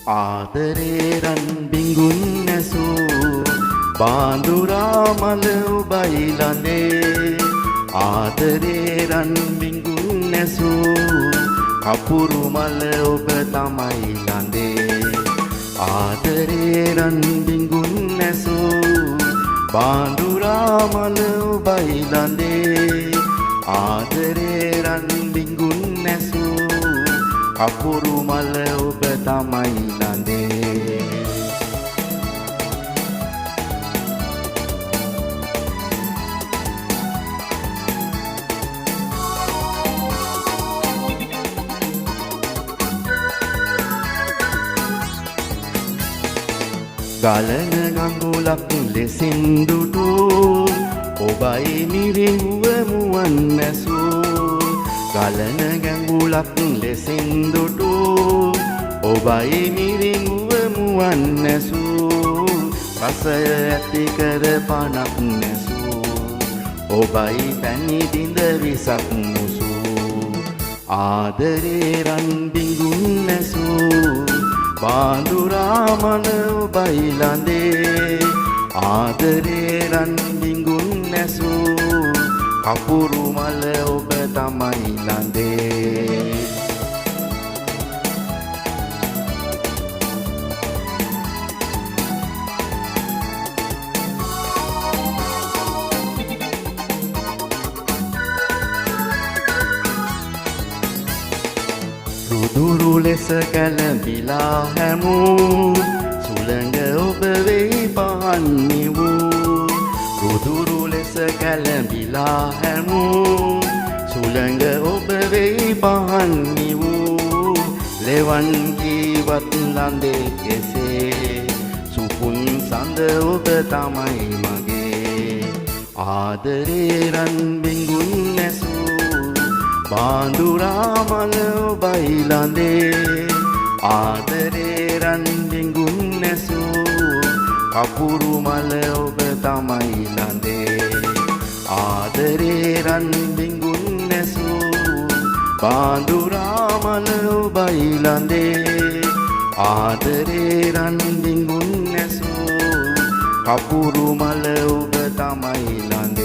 ආදරේ රන් බිඟුන් නැසූ බාඳුරා මල ඔබයි ළඟේ ආදරේ රන් බිඟුන් නැසූ කපුරු මල ඔබ තමයි ළඟේ ආදරේ රන් බිඟුන් නැසූ බාඳුරා මල ඔබයි ළඟේ ආදරේ රන් බිඟුන් නැසූ කපුරු මල ඔබ තමයි ළඟේ ගලන ගඟුලක් ලෙසින් දුටු ඔබයි නිරිහුව මුවන් නැසූ ගලන ගඟුලක් ලෙසින් දුටු ඔබයි නිරිහුව මුවන් නැසූ රසය ඇති කර පණක් නැසූ ඔබයි පැණි දිඳ විසක් මුසූ ආදරේ රන් බිඟුන් නැසූ බාඳුරා මල ඔබයි ළඟේ ආදරේ රන් බිඟුන් නැසූ කපුරු මල ඔබ තමයි ළඟේ රුදුරු ලෙස කැළඹිලා හැමූ සුළඟ ඔබ වෙයි පහන් නිවූ රුදුරු ලෙස කැළඹිලා හැමූ සුළඟ ඔබ වෙයි පහන් නිවූ ලෙවන් කීවත් ළඳේ කෙසේ සුපුන් සඳ ඔබ තමයි මගේ ආදරේ රන් බිඟුන් නැසූ බාඳුරා මල ඔබයි ළඟේ ආදරේ රන් බිඟුන් නැසූ කපුරු මල ඔබ තමයි ළඟේ ආදරේ රන් බිඟුන් නැසූ බාඳුරා මල ඔබයි ළඟේ ආදරේ රන් බිඟුන් නැසූ කපුරු මල ඔබ තමයි ළඟේ